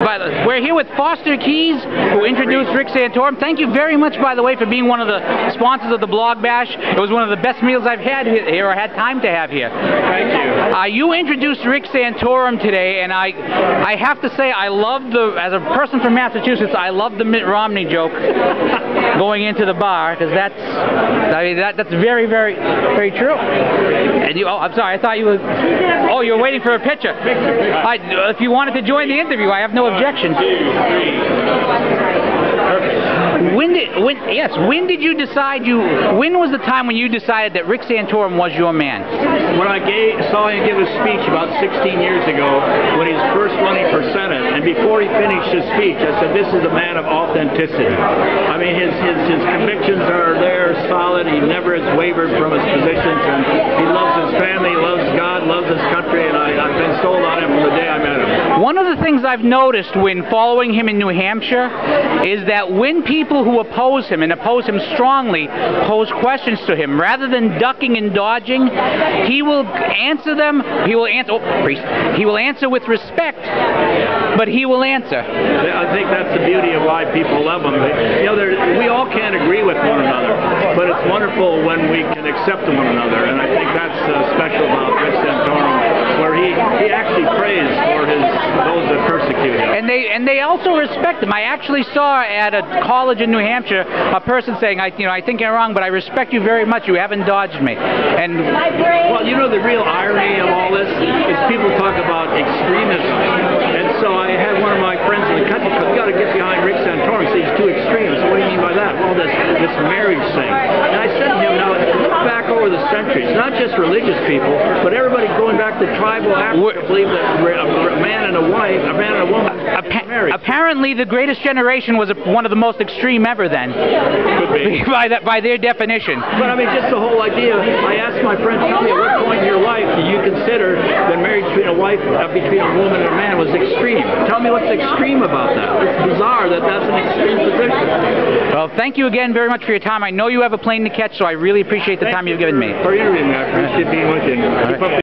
We're here with Foster Keys, who introduced Rick Santorum. Thank you very much, by the way, for being one of the sponsors of the Blog Bash. It was one of the best meals I've had here, or had time to have here. Thank you. You introduced Rick Santorum today, and I have to say, I love as a person from Massachusetts, I love the Mitt Romney joke going into the bar, because that's very, very, very true. And oh, I'm sorry, I thought you were, oh, you were waiting for a picture. If you wanted to join the interview, I have no objection. When did you decide when was the time when you decided that Rick Santorum was your man? When I saw him give a speech about 16 years ago when he was first running for Senate, and before he finished his speech, I said, this is a man of authenticity. I mean, his convictions are there, solid. He never has wavered from his positions, and he loves his family, loves God, loves his country, and I've been sold on him from the day I met him. One of the things I've noticed when following him in New Hampshire is that when people who oppose him, and oppose him strongly, pose questions to him, rather than ducking and dodging, he will answer them. He will answer. Oh, priest. He will answer with respect, but he will answer. I think that's the beauty of why people love him. You know, we all can't agree with one another, but it's wonderful when we can accept one another, and I think that's special about Rick Santorum, where he actually prays for those that persecute him. And they also respect him. I actually saw at a college in New Hampshire a person saying, I think you're wrong, but I respect you very much. You haven't dodged me. And well, you know, the real irony of all this is people talk about extremism. And so I had one of my friends in the country club, you got to get behind Rick Santorum. He says he's too extreme. So what do you mean by that? Well, this marriage thing. And I said to him, now look back over the centuries, not just religious people, but everybody going back to tribal Africa believed that a man and a wife, a man and a woman married. Apparently, the greatest generation was one of the most extreme ever then. Could be. by their definition. But I mean, just the whole idea. I asked my friend, tell me, at what point in your life do you consider that marriage between a woman and a man was extreme? Tell me what's extreme about that. It's bizarre that that's an extreme position. Well, thank you again very much for your time. I know you have a plane to catch, so I really appreciate the time you've given me. For interviewing me. I appreciate being with you.